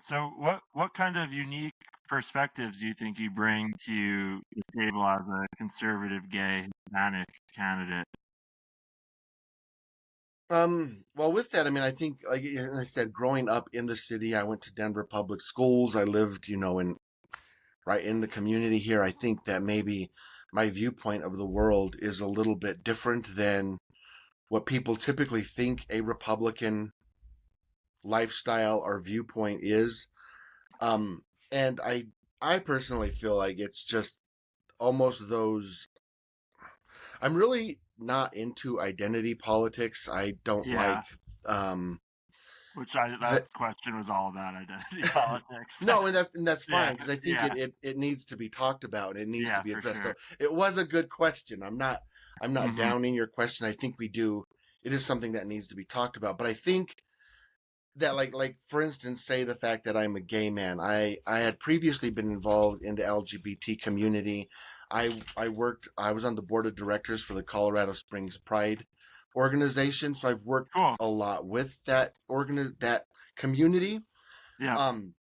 So what kind of unique perspectives do you think you bring to the table as a conservative gay Hispanic candidate? Well, with that, I mean, I think, like I said, growing up in the city, I went to Denver public schools. I lived, in right in the community here. I think that maybe my viewpoint of the world is a little bit different than what people typically think a Republican lifestyle or viewpoint is. Um, and I personally feel like it's just almost those. I'm really not into identity politics. I don't Yeah, like um that question was all about identity politics. No, and that's Yeah, fine because I think yeah, it needs to be talked about. And it needs to yeah, be for addressed. sure. So it was a good question. I'm not Hmm. downing your question. I think we do. It is something that needs to be talked about. But I think that like for instance, say the fact that I'm a gay man. I had previously been involved in the LGBT community. I was on the board of directors for the Colorado Springs Pride organization. So I've worked Cool. a lot with that community. Yeah, Um,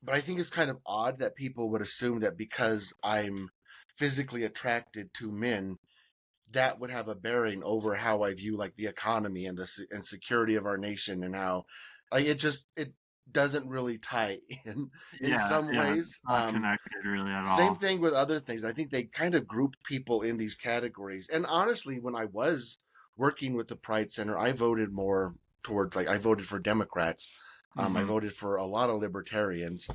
but I think it's kind of odd that people would assume that because I'm physically attracted to men, that would have a bearing over how I view like the economy and and security of our nation and how like it doesn't really tie in yeah, some yeah. It's ways. not connected really at Same all. thing with other things. I think they kind of group people in these categories. And honestly, when I was working with the Pride Center, I voted more towards like I voted for Democrats. I Hmm. voted for a lot of libertarians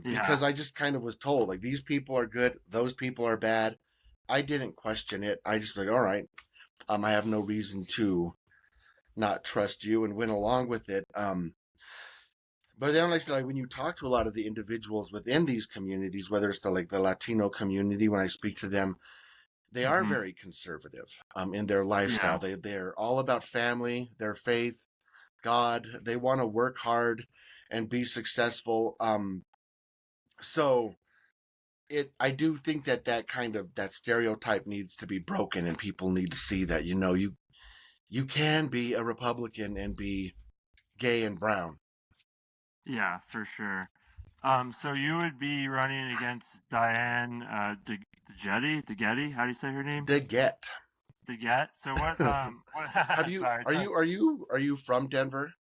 Yeah, because I just kind of was told like these people are good, those people are bad. I didn't question it. I just like, all right, I have no reason to not trust you and went along with it. But then, like when you talk to a lot of the individuals within these communities, whether it's the Latino community, when I speak to them, they are hmm, very conservative in their lifestyle. yeah, They're all about family, their faith, God. They want to work hard and be successful. So I do think that that stereotype needs to be broken, and people need to see that you can be a Republican and be gay and brown. yeah, for sure. So you would be running against Diane DeGetti? How do you say her name? The get. DeGette. So what? What? Have you Sorry. are you from Denver?